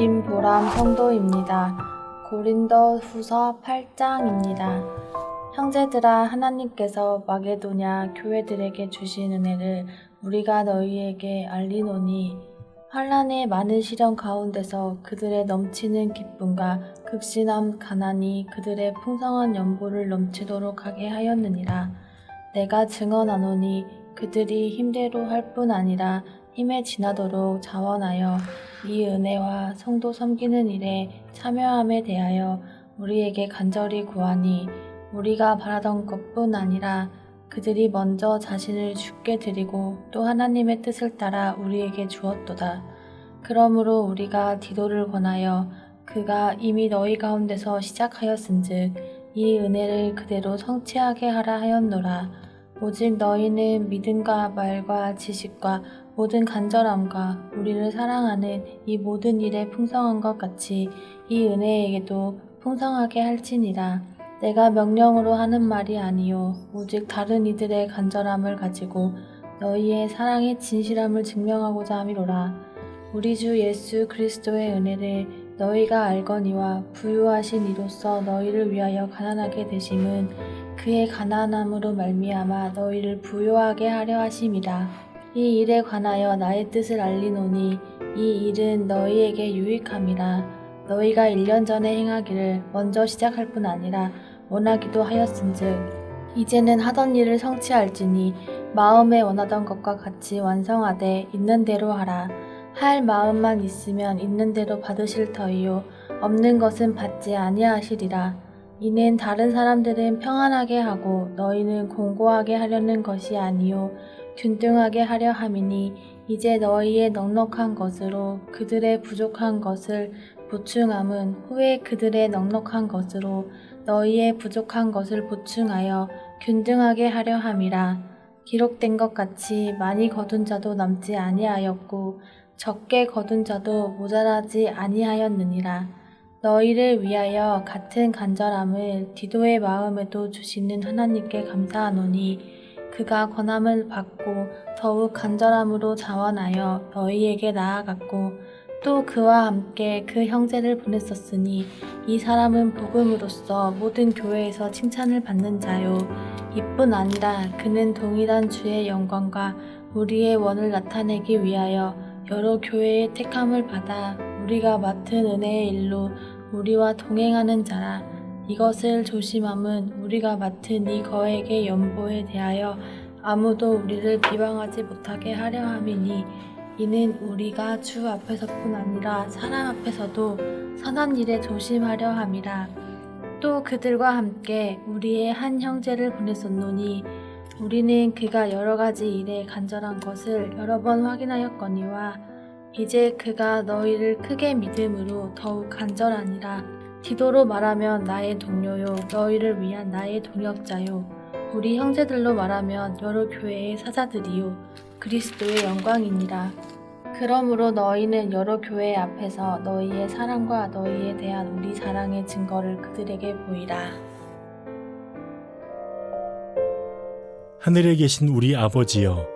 김보람 성도입니다. 고린도 후서 8장입니다. 형제들아, 하나님께서 마게도냐 교회들에게 주신 은혜를 우리가 너희에게 알리노니, 환난의 많은 시련 가운데서 그들의 넘치는 기쁨과 극심한 가난이 그들의 풍성한 연보를 넘치도록 하게 하였느니라. 내가 증언하노니 그들이 힘대로 할 뿐 아니라 힘에 지나도록 자원하여 이 은혜와 성도 섬기는 일에 참여함에 대하여 우리에게 간절히 구하니, 우리가 바라던 것뿐 아니라 그들이 먼저 자신을 주께 드리고 또 하나님의 뜻을 따라 우리에게 주었도다. 그러므로 우리가 디도를 권하여 그가 이미 너희 가운데서 시작하였은즉 이 은혜를 그대로 성취하게 하라 하였노라. 오직 너희는 믿음과 말과 지식과 모든 간절함과 우리를 사랑하는 이 모든 일에 풍성한 것 같이 이 은혜에게도 풍성하게 할지니라. 내가 명령으로 하는 말이 아니요 오직 다른 이들의 간절함을 가지고 너희의 사랑의 진실함을 증명하고자 함이로라. 우리 주 예수 그리스도의 은혜를 너희가 알거니와 부유하신 이로써 너희를 위하여 가난하게 되심은 그의 가난함으로 말미암아 너희를 부유하게 하려 하심이라. 이 일에 관하여 나의 뜻을 알리노니 이 일은 너희에게 유익함이라. 너희가 1년 전에 행하기를 먼저 시작할 뿐 아니라 원하기도 하였은즉 이제는 하던 일을 성취할지니 마음에 원하던 것과 같이 완성하되 있는 대로 하라. 할 마음만 있으면 있는 대로 받으실 터이요 없는 것은 받지 아니하시리라. 이는 다른 사람들은 평안하게 하고 너희는 공고하게 하려는 것이 아니요 균등하게 하려 함이니, 이제 너희의 넉넉한 것으로 그들의 부족한 것을 보충함은 후에 그들의 넉넉한 것으로 너희의 부족한 것을 보충하여 균등하게 하려 함이라. 기록된 것 같이 많이 거둔 자도 남지 아니하였고 적게 거둔 자도 모자라지 아니하였느니라. 너희를 위하여 같은 간절함을 디도의 마음에도 주시는 하나님께 감사하노니, 그가 권함을 받고 더욱 간절함으로 자원하여 너희에게 나아갔고 또 그와 함께 그 형제를 보냈었으니, 이 사람은 복음으로써 모든 교회에서 칭찬을 받는 자요 이뿐 아니라 그는 동일한 주의 영광과 우리의 원을 나타내기 위하여 여러 교회의 택함을 받아 우리가 맡은 은혜의 일로 우리와 동행하는 자라. 이것을 조심함은 우리가 맡은 이 거액의 연보에 대하여 아무도 우리를 비방하지 못하게 하려 함이니, 이는 우리가 주 앞에서뿐 아니라 사람 앞에서도 선한 일에 조심하려 함이라. 또 그들과 함께 우리의 한 형제를 보냈었노니, 우리는 그가 여러 가지 일에 간절한 것을 여러 번 확인하였거니와 이제 그가 너희를 크게 믿음으로 더욱 간절하니라. 디도로 말하면 나의 동료요 너희를 위한 나의 동역자요 우리 형제들로 말하면 여러 교회의 사자들이요 그리스도의 영광이니라. 그러므로 너희는 여러 교회 앞에서 너희의 사랑과 너희에 대한 우리 사랑의 증거를 그들에게 보이라. 하늘에 계신 우리 아버지여,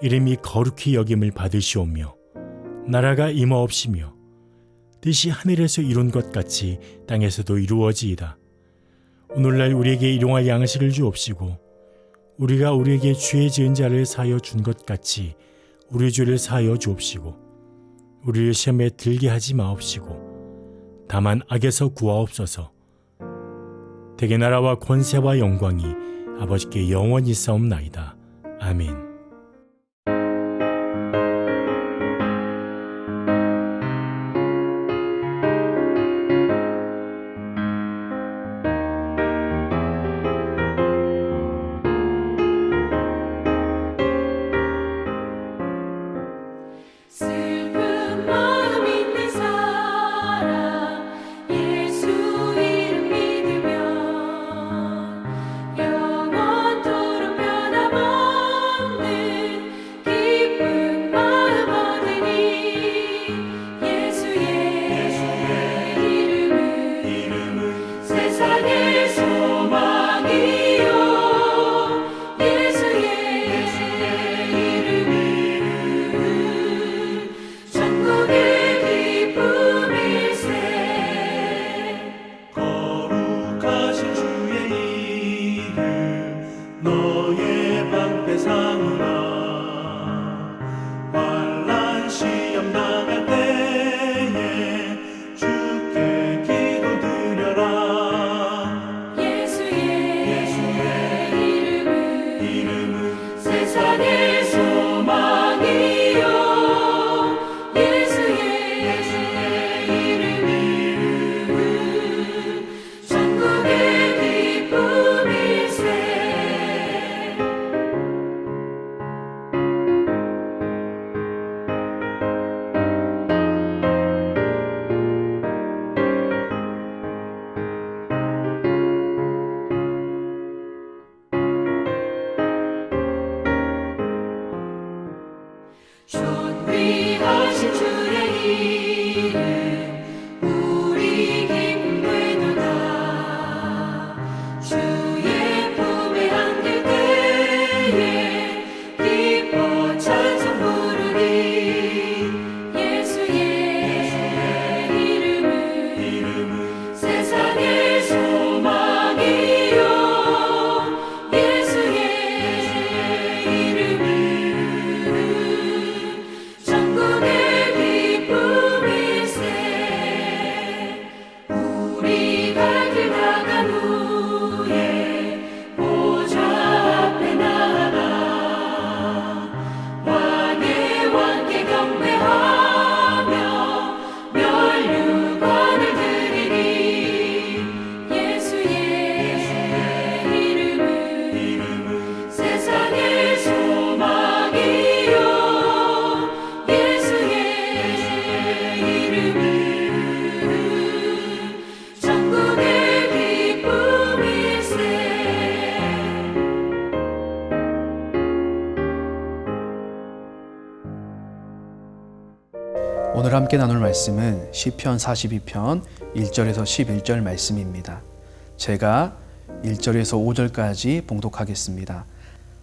이름이 거룩히 여김을 받으시오며 나라가 임하옵시며 뜻이 하늘에서 이룬 것 같이 땅에서도 이루어지이다. 오늘날 우리에게 일용할 양식을 주옵시고 우리가 우리에게 죄 지은 자를 사하여 준 것 같이 우리 죄를 사하여 주옵시고 우리를 시험에 들게 하지 마옵시고 다만 악에서 구하옵소서. 대개 나라와 권세와 영광이 아버지께 영원히 있사옵나이다. 아멘. 영원토록 변함없는 함께 나눌 말씀은 시편 42편 1절에서 11절 말씀입니다. 제가 1절에서 5절까지 봉독하겠습니다.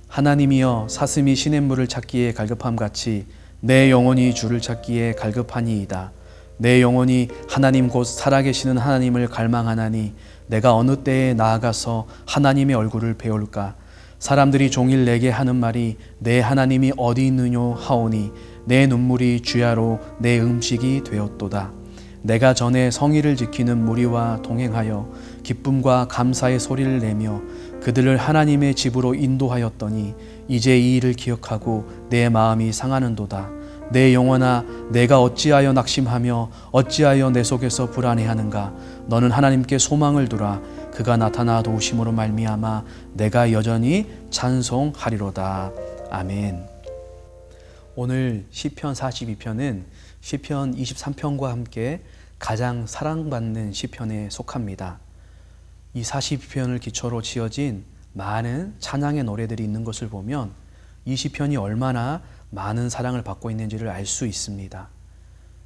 하나님이여 사슴이 시냇물을 찾기에 갈급함같이 내 영혼이 주를 찾기에 갈급하니이다. 내 영혼이 하나님 곧 살아계시는 하나님을 갈망하나니 내가 어느 때에 나아가서 하나님의 얼굴을 배울까? 사람들이 종일 내게 하는 말이 내 하나님이 어디 있느뇨 하오니 내 눈물이 주야로 내 음식이 되었도다. 내가 전에 성의를 지키는 무리와 동행하여 기쁨과 감사의 소리를 내며 그들을 하나님의 집으로 인도하였더니 이제 이 일을 기억하고 내 마음이 상하는도다. 내 영혼아 내가 어찌하여 낙심하며 어찌하여 내 속에서 불안해하는가? 너는 하나님께 소망을 두라. 그가 나타나 도우심으로 말미암아 내가 여전히 찬송하리로다. 아멘. 오늘 시편 42편은 시편 23편과 함께 가장 사랑받는 시편에 속합니다. 이 42편을 기초로 지어진 많은 찬양의 노래들이 있는 것을 보면 이 시편이 얼마나 많은 사랑을 받고 있는지를 알 수 있습니다.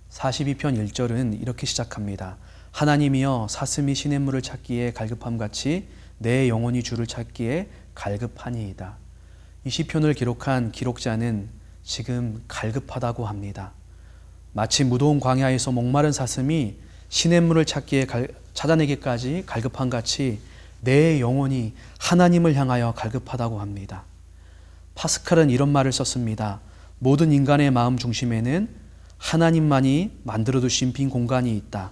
42편 1절은 이렇게 시작합니다. 하나님이여 사슴이 시냇물을 찾기에 갈급함같이 내 영혼이 주를 찾기에 갈급하니이다. 이 시편을 기록한 기록자는 지금 갈급하다고 합니다. 마치 무더운 광야에서 목마른 사슴이 시냇물을 찾아내기까지 갈급한 같이 내 영혼이 하나님을 향하여 갈급하다고 합니다. 파스칼은 이런 말을 썼습니다. 모든 인간의 마음 중심에는 하나님만이 만들어두신 빈 공간이 있다.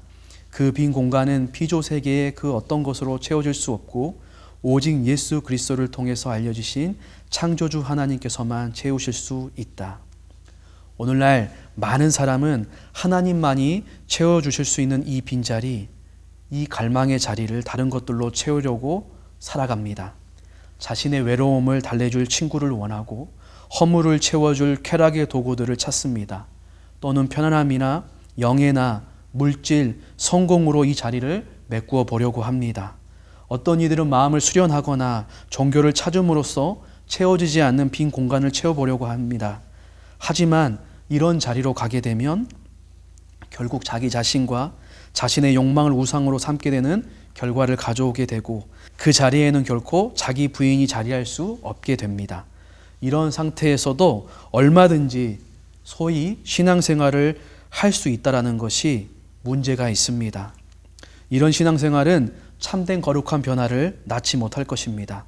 그 빈 공간은 피조 세계의 그 어떤 것으로 채워질 수 없고 오직 예수 그리스도를 통해서 알려주신 창조주 하나님께서만 채우실 수 있다. 오늘날 많은 사람은 하나님만이 채워주실 수 있는 이 빈자리, 이 갈망의 자리를 다른 것들로 채우려고 살아갑니다. 자신의 외로움을 달래줄 친구를 원하고 허물을 채워줄 쾌락의 도구들을 찾습니다. 또는 편안함이나 영예나 물질, 성공으로 이 자리를 메꾸어 보려고 합니다. 어떤 이들은 마음을 수련하거나 종교를 찾음으로써 채워지지 않는 빈 공간을 채워보려고 합니다. 하지만 이런 자리로 가게 되면 결국 자기 자신과 자신의 욕망을 우상으로 삼게 되는 결과를 가져오게 되고 그 자리에는 결코 자기 부인이 자리할 수 없게 됩니다. 이런 상태에서도 얼마든지 소위 신앙생활을 할 수 있다는 것이 문제가 있습니다. 이런 신앙생활은 참된 거룩한 변화를 낳지 못할 것입니다.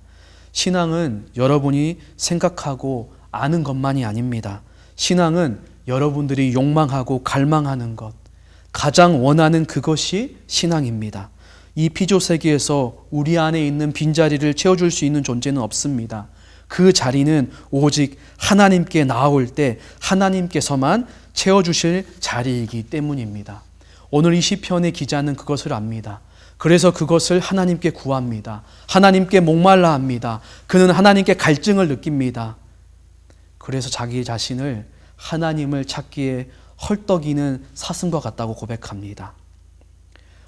신앙은 여러분이 생각하고 아는 것만이 아닙니다. 신앙은 여러분들이 욕망하고 갈망하는 것, 가장 원하는 그것이 신앙입니다. 이 피조 세계에서 우리 안에 있는 빈자리를 채워줄 수 있는 존재는 없습니다. 그 자리는 오직 하나님께 나아올 때 하나님께서만 채워주실 자리이기 때문입니다. 오늘 이 시편의 기자는 그것을 압니다. 그래서 그것을 하나님께 구합니다. 하나님께 목말라 합니다. 그는 하나님께 갈증을 느낍니다. 그래서 자기 자신을 하나님을 찾기에 헐떡이는 사슴과 같다고 고백합니다.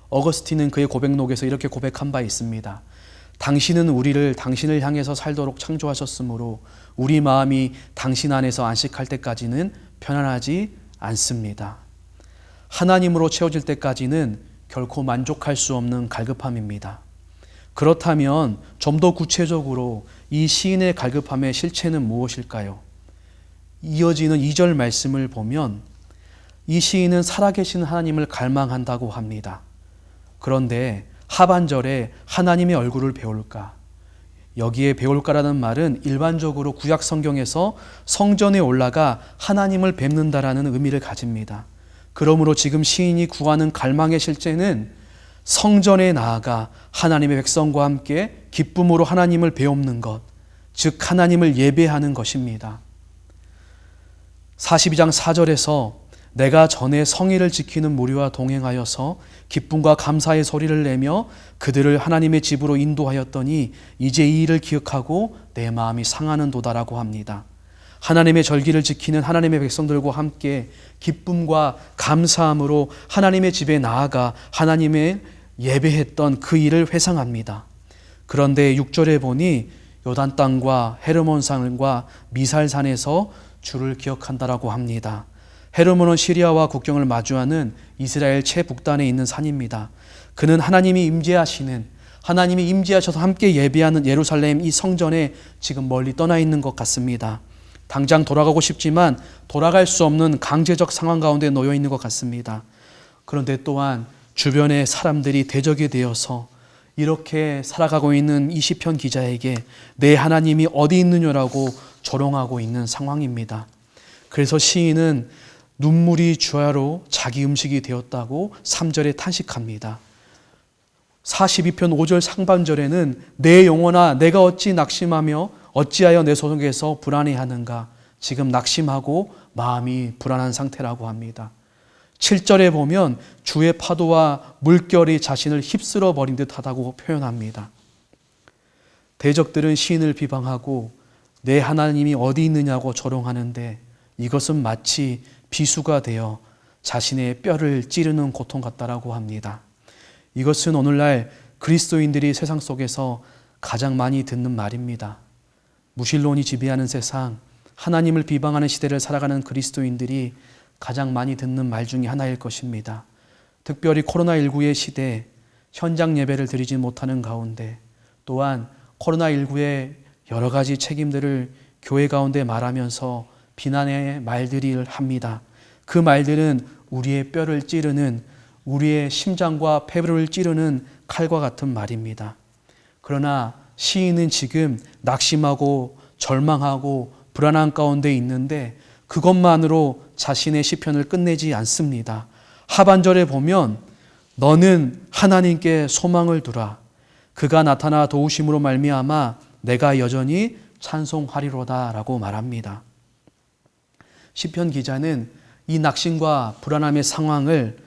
어거스틴은 그의 고백록에서 이렇게 고백한 바 있습니다. 당신은 우리를 당신을 향해서 살도록 창조하셨으므로 우리 마음이 당신 안에서 안식할 때까지는 편안하지 않습니다. 하나님으로 채워질 때까지는 결코 만족할 수 없는 갈급함입니다. 그렇다면 좀 더 구체적으로 이 시인의 갈급함의 실체는 무엇일까요? 이어지는 2절 말씀을 보면 이 시인은 살아계신 하나님을 갈망한다고 합니다. 그런데 하반절에 하나님의 얼굴을 배울까? 여기에 배울까라는 말은 일반적으로 구약 성경에서 성전에 올라가 하나님을 뵙는다라는 의미를 가집니다. 그러므로 지금 시인이 구하는 갈망의 실제는 성전에 나아가 하나님의 백성과 함께 기쁨으로 하나님을 배웁는 것, 즉 하나님을 예배하는 것입니다. 42장 4절에서 내가 전에 성의를 지키는 무리와 동행하여서 기쁨과 감사의 소리를 내며 그들을 하나님의 집으로 인도하였더니 이제 이 일을 기억하고 내 마음이 상하는도다라고 합니다. 하나님의 절기를 지키는 하나님의 백성들과 함께 기쁨과 감사함으로 하나님의 집에 나아가 하나님의 예배했던 그 일을 회상합니다. 그런데 6절에 보니 요단 땅과 헤르몬산과 미살산에서 주를 기억한다라고 합니다. 헤르몬은 시리아와 국경을 마주하는 이스라엘 최북단에 있는 산입니다. 그는 하나님이 임재하셔서 함께 예배하는 예루살렘 이 성전에 지금 멀리 떠나 있는 것 같습니다. 당장 돌아가고 싶지만 돌아갈 수 없는 강제적 상황 가운데 놓여 있는 것 같습니다. 그런데 또한 주변의 사람들이 대적이 되어서 이렇게 살아가고 있는 이 시편 기자에게 내 하나님이 어디 있느냐라고 조롱하고 있는 상황입니다. 그래서 시인은 눈물이 주야로 자기 음식이 되었다고 3절에 탄식합니다. 42편 5절 상반절에는 내 영혼아 내가 어찌 낙심하며 어찌하여 내 속에서 불안해하는가. 지금 낙심하고 마음이 불안한 상태라고 합니다. 7절에 보면 주의 파도와 물결이 자신을 휩쓸어 버린 듯하다고 표현합니다. 대적들은 시인을 비방하고 내 하나님이 어디 있느냐고 조롱하는데 이것은 마치 비수가 되어 자신의 뼈를 찌르는 고통 같다라고 합니다. 이것은 오늘날 그리스도인들이 세상 속에서 가장 많이 듣는 말입니다. 무신론이 지배하는 세상, 하나님을 비방하는 시대를 살아가는 그리스도인들이 가장 많이 듣는 말 중에 하나일 것입니다. 특별히 코로나19의 시대, 현장 예배를 드리지 못하는 가운데 또한 코로나19의 여러 가지 책임들을 교회 가운데 말하면서 비난의 말들을 합니다. 그 말들은 우리의 뼈를 찌르는, 우리의 심장과 폐부를 찌르는 칼과 같은 말입니다. 그러나 시인은 지금 낙심하고 절망하고 불안한 가운데 있는데 그것만으로 자신의 시편을 끝내지 않습니다. 하반절에 보면 너는 하나님께 소망을 두라. 그가 나타나 도우심으로 말미암아 내가 여전히 찬송하리로다 라고 말합니다. 시편 기자는 이 낙심과 불안함의 상황을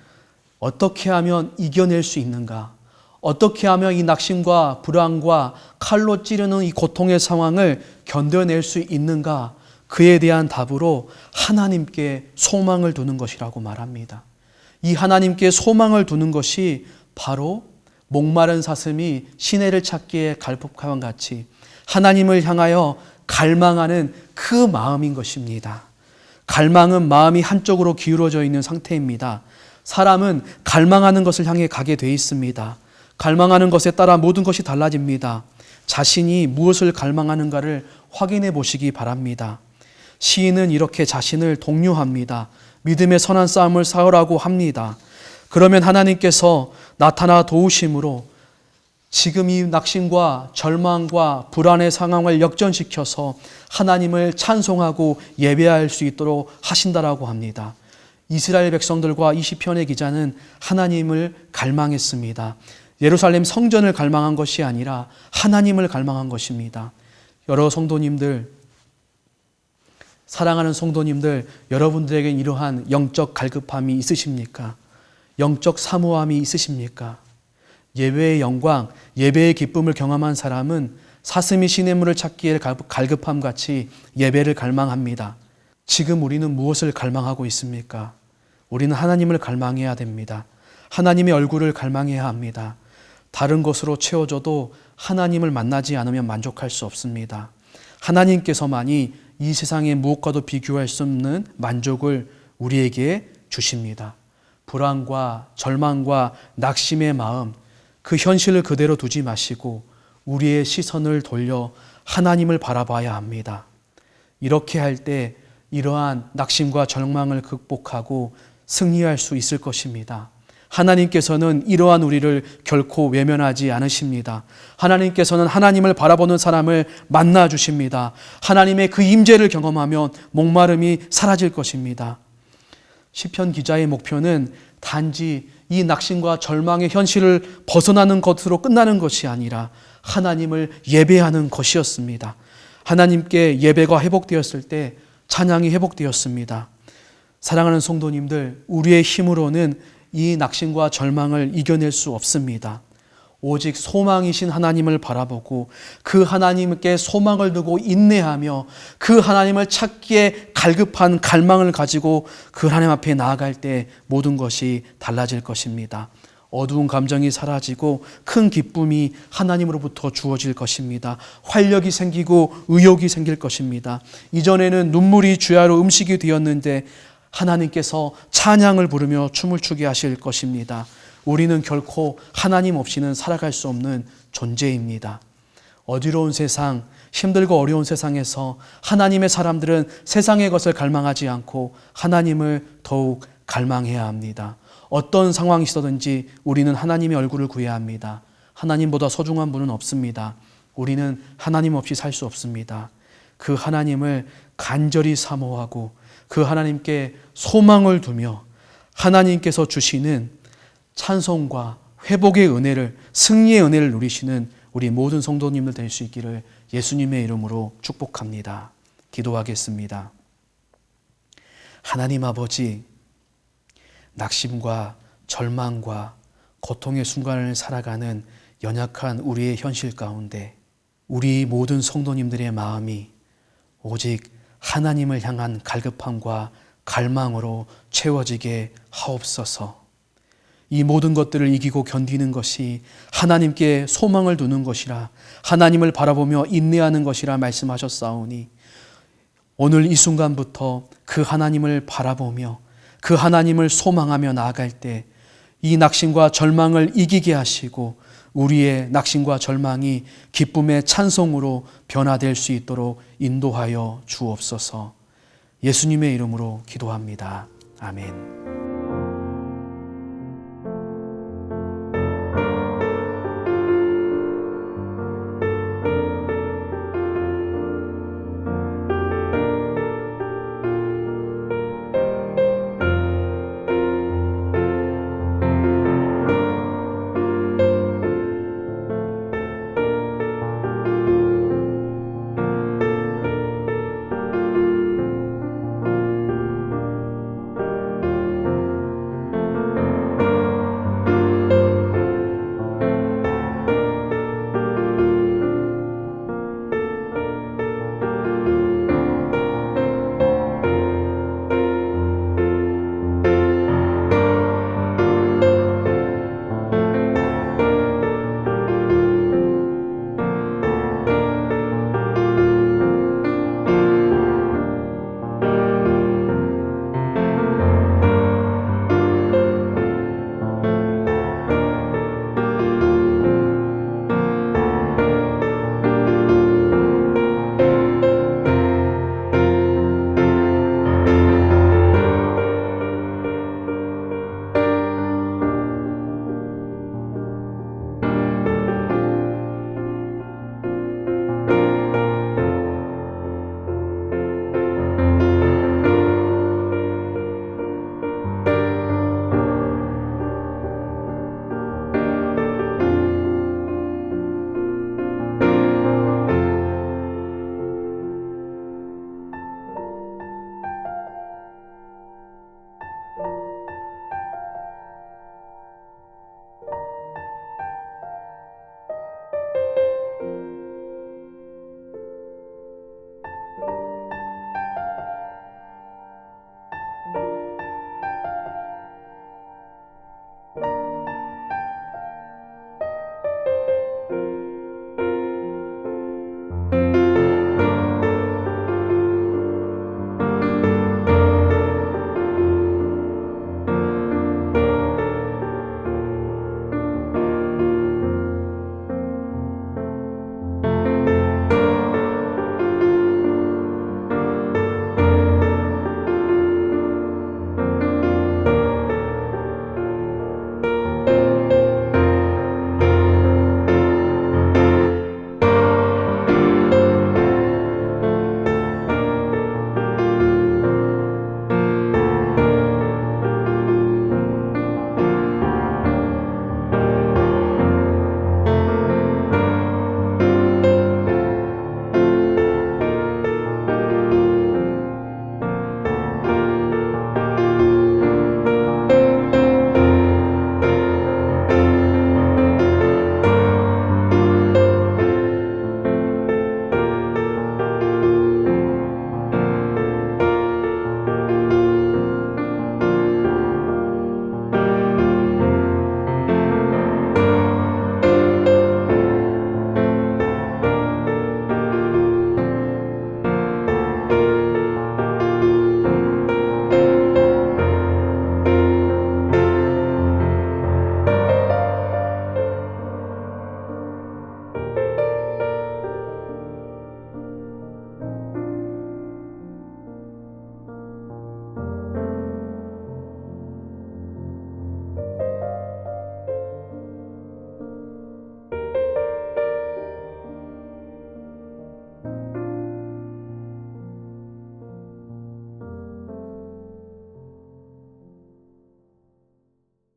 어떻게 하면 이겨낼 수 있는가? 어떻게 하면 이 낙심과 불안과 칼로 찌르는 이 고통의 상황을 견뎌낼 수 있는가? 그에 대한 답으로 하나님께 소망을 두는 것이라고 말합니다. 이 하나님께 소망을 두는 것이 바로 목마른 사슴이 시내를 찾기에 갈급함과 같이 하나님을 향하여 갈망하는 그 마음인 것입니다. 갈망은 마음이 한쪽으로 기울어져 있는 상태입니다. 사람은 갈망하는 것을 향해 가게 돼 있습니다. 갈망하는 것에 따라 모든 것이 달라집니다. 자신이 무엇을 갈망하는가를 확인해 보시기 바랍니다. 시인은 이렇게 자신을 독려합니다. 믿음의 선한 싸움을 싸우라고 합니다. 그러면 하나님께서 나타나 도우심으로 지금 이 낙심과 절망과 불안의 상황을 역전시켜서 하나님을 찬송하고 예배할 수 있도록 하신다라고 합니다. 이스라엘 백성들과 이 시편의 기자는 하나님을 갈망했습니다. 예루살렘 성전을 갈망한 것이 아니라 하나님을 갈망한 것입니다. 여러 성도님들, 사랑하는 성도님들, 여러분들에겐 이러한 영적 갈급함이 있으십니까? 영적 사모함이 있으십니까? 예배의 영광, 예배의 기쁨을 경험한 사람은 사슴이 시냇물을 찾기에 갈급함 같이 예배를 갈망합니다. 지금 우리는 무엇을 갈망하고 있습니까? 우리는 하나님을 갈망해야 됩니다. 하나님의 얼굴을 갈망해야 합니다. 다른 것으로 채워져도 하나님을 만나지 않으면 만족할 수 없습니다. 하나님께서만이 이 세상의 무엇과도 비교할 수 없는 만족을 우리에게 주십니다. 불안과 절망과 낙심의 마음, 그 현실을 그대로 두지 마시고 우리의 시선을 돌려 하나님을 바라봐야 합니다. 이렇게 할 때 이러한 낙심과 절망을 극복하고 승리할 수 있을 것입니다. 하나님께서는 이러한 우리를 결코 외면하지 않으십니다. 하나님께서는 하나님을 바라보는 사람을 만나 주십니다. 하나님의 그 임재를 경험하면 목마름이 사라질 것입니다. 시편 기자의 목표는 단지 이 낙심과 절망의 현실을 벗어나는 것으로 끝나는 것이 아니라 하나님을 예배하는 것이었습니다. 하나님께 예배가 회복되었을 때 찬양이 회복되었습니다. 사랑하는 성도님들, 우리의 힘으로는 이 낙심과 절망을 이겨낼 수 없습니다. 오직 소망이신 하나님을 바라보고 그 하나님께 소망을 두고 인내하며 그 하나님을 찾기에 갈급한 갈망을 가지고 그 하나님 앞에 나아갈 때 모든 것이 달라질 것입니다. 어두운 감정이 사라지고 큰 기쁨이 하나님으로부터 주어질 것입니다. 활력이 생기고 의욕이 생길 것입니다. 이전에는 눈물이 주야로 음식이 되었는데 하나님께서 찬양을 부르며 춤을 추게 하실 것입니다. 우리는 결코 하나님 없이는 살아갈 수 없는 존재입니다. 어지러운 세상, 힘들고 어려운 세상에서 하나님의 사람들은 세상의 것을 갈망하지 않고 하나님을 더욱 갈망해야 합니다. 어떤 상황이 있어든지 우리는 하나님의 얼굴을 구해야 합니다. 하나님보다 소중한 분은 없습니다. 우리는 하나님 없이 살 수 없습니다. 그 하나님을 간절히 사모하고 그 하나님께 소망을 두며 하나님께서 주시는 찬송과 회복의 은혜를, 승리의 은혜를 누리시는 우리 모든 성도님들 될 수 있기를 예수님의 이름으로 축복합니다. 기도하겠습니다. 하나님 아버지, 낙심과 절망과 고통의 순간을 살아가는 연약한 우리의 현실 가운데 우리 모든 성도님들의 마음이 오직 하나님을 향한 갈급함과 갈망으로 채워지게 하옵소서. 이 모든 것들을 이기고 견디는 것이 하나님께 소망을 두는 것이라, 하나님을 바라보며 인내하는 것이라 말씀하셨사오니 오늘 이 순간부터 그 하나님을 바라보며 그 하나님을 소망하며 나아갈 때 이 낙심과 절망을 이기게 하시고 우리의 낙심과 절망이 기쁨의 찬송으로 변화될 수 있도록 인도하여 주옵소서. 예수님의 이름으로 기도합니다. 아멘.